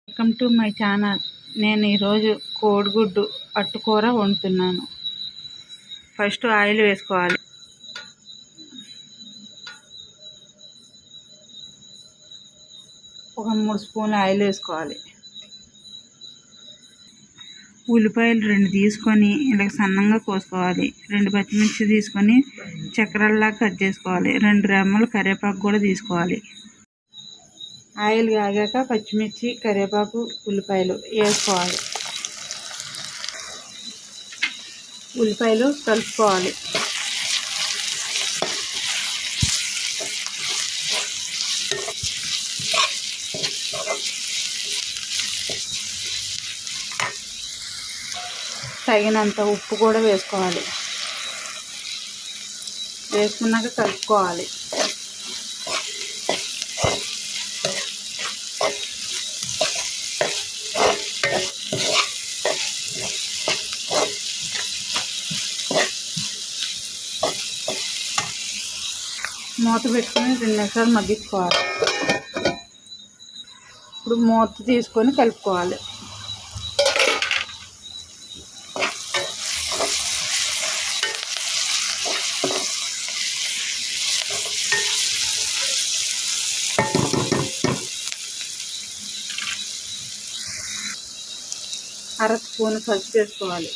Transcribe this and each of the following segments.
Welcome to my channel. నేను ఈరోజు కోడిగుడ్డు అట్టుకూర వండుతున్నాను. ఫస్ట్ ఆయిల్ వేసుకోవాలి. ఒక 3 స్పూన్ల ఆయిల్ వేసుకోవాలి. ఉల్లిపాయలు 2 తీసుకొని ఇలా సన్నంగా కోసుకోవాలి. 2 పచ్చిమిర్చి తీసుకొని చక్రాల్లా కట్ చేసుకోవాలి. 2 రెమ్మలు కరివేపాకు కూడా తీసుకోవాలి. ఆయిల్ కాగాక పచ్చిమిర్చి, కరివేపాకు, ఉల్లిపాయలు వేసుకోవాలి. ఉల్లిపాయలు కలుపుకోవాలి. తగినంత ఉప్పు కూడా వేసుకోవాలి. వేసుకున్నాక కలుపుకోవాలి. మూత పెట్టుకొని 2 నిమిషాలు మగ్గించుకోవాలి. ఇప్పుడు మూత తీసుకొని కలుపుకోవాలి. అర స్పూన్ పసుపు వేసుకోవాలి.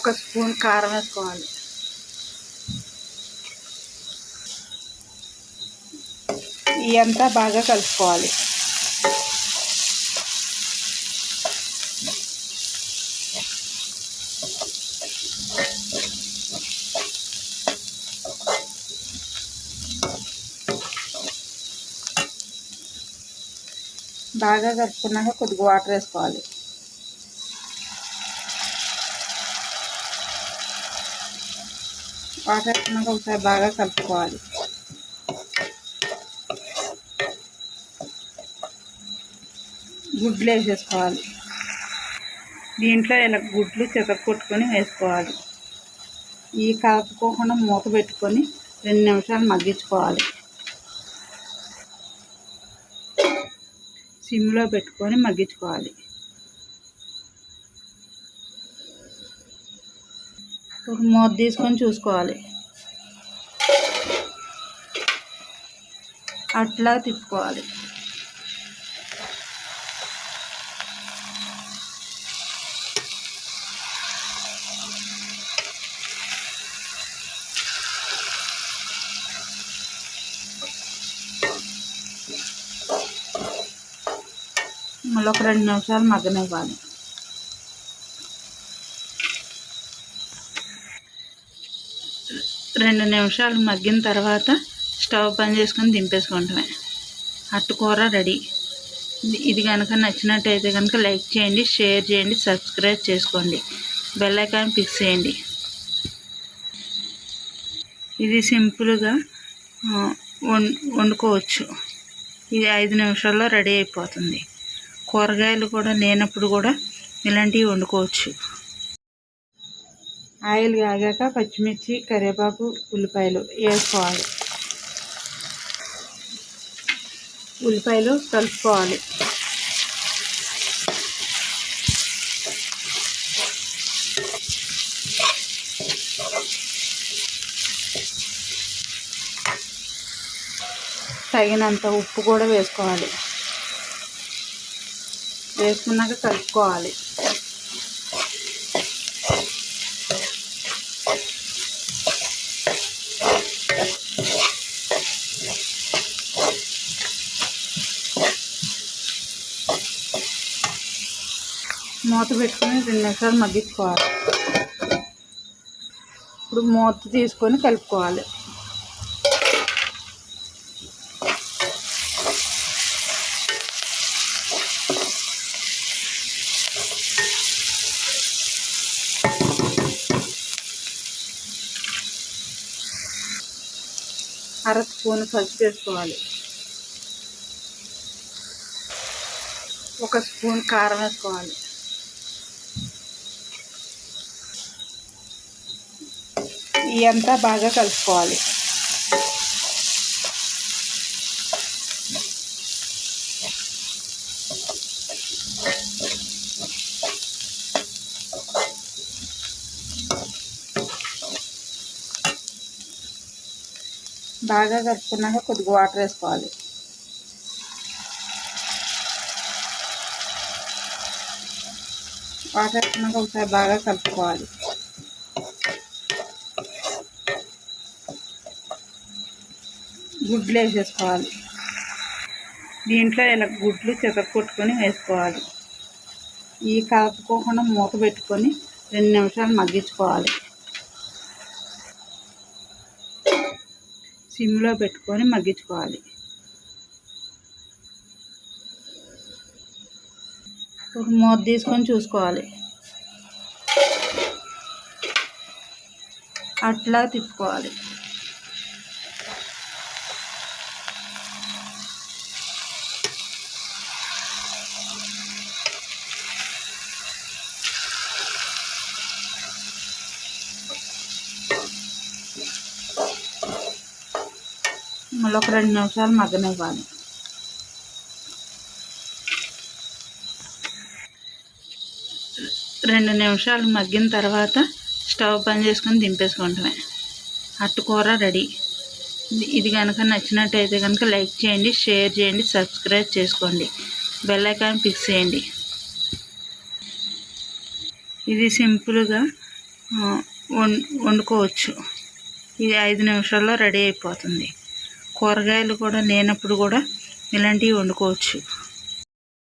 1 స్పూన్ కారం వేసుకోవాలి. ఇదంతా బాగా కలుపుకోవాలి. బాగా కలుపుకున్నాక కొద్దిగా వాటర్ వేసుకోవాలి. వాటర్ వేసుకున్నాక ఒకసారి బాగా కలుపుకోవాలి. గుడ్లు వేసేసుకోవాలి. దీంట్లో ఇలా గుడ్లు కొట్టుకొని వేసుకోవాలి. ఈ కలుపుకోకుండా మూత పెట్టుకొని 2 నిమిషాలు మగ్గించుకోవాలి. సిమ్లో పెట్టుకొని మగ్గించుకోవాలి. ఒక మూత తీసుకొని చూసుకోవాలి. అట్లా తిప్పుకోవాలి. మళ్ళీ ఒక 2 నిమిషాలు మగ్గనివ్వాలి. రెండు నిమిషాలు మగ్గిన తర్వాత స్టవ్ బంద్ చేసుకొని దింపేసుకుంటామే. అట్టుకూర రెడీ. ఇది కనుక నచ్చినట్టయితే కనుక లైక్ చేయండి, షేర్ చేయండి, సబ్స్క్రైబ్ చేసుకోండి, బెల్ ఐకాన్ ఫిక్స్ చేయండి. ఇది సింపుల్గా వండుకోవచ్చు. ఇది 5 నిమిషాల్లో రెడీ అయిపోతుంది. కూరగాయలు కూడా లేనప్పుడు కూడా ఇలాంటివి వండుకోవచ్చు. ఆయిల్ కాగాక పచ్చిమిర్చి, కరివేపాకు, ఉల్లిపాయలు వేసుకోవాలి. ఉల్లిపాయలు కలుపుకోవాలి. తగినంత ఉప్పు కూడా వేసుకోవాలి. వేసుకున్నాక కలుపుకోవాలి. మూత పెట్టుకొని 2 నిమిషాలు మగ్గించుకోవాలి. ఇప్పుడు మూత తీసుకొని కలుపుకోవాలి. అర స్పూన్ పసుపు వేసుకోవాలి. 1 స్పూన్ కారం వేసుకోవాలి. ఇదంతా బాగా కలుపుకోవాలి. బాగా కలుపుకున్నాక కొద్దిగా వాటర్ వేసుకోవాలి. వాటర్ వేసుకున్నాక ఒకసారి బాగా కలుపుకోవాలి. గుడ్లు వేసేసుకోవాలి. దీంట్లో ఇలా గుడ్లు కొట్టుకొని వేసుకోవాలి. ఈ కలుపుకోకుండా మూత పెట్టుకొని 2 నిమిషాలు మగ్గించుకోవాలి. సిమ్లో పెట్టుకొని మగ్గించుకోవాలి. ఒక మూత తీసుకొని చూసుకోవాలి. అట్లా తిప్పుకోవాలి. మళ్ళీ ఒక 2 నిమిషాలు మగ్గనివ్వాలి. రెండు నిమిషాలు మగ్గిన తర్వాత స్టవ్ బంద్ చేసుకొని దింపేసుకుంటామే. అట్టుకూర రెడీ. ఇది కనుక నచ్చినట్టయితే కనుక లైక్ చేయండి, షేర్ చేయండి, సబ్స్క్రైబ్ చేసుకోండి, బెల్ ఐకాన్ ఫిక్స్ చేయండి. ఇది సింపుల్గా వండుకోవచ్చు. ఇది 5 నిమిషాల్లో రెడీ అయిపోతుంది. కూరగాయలు కూడా లేనప్పుడు కూడా ఇలాంటివి వండుకోవచ్చు.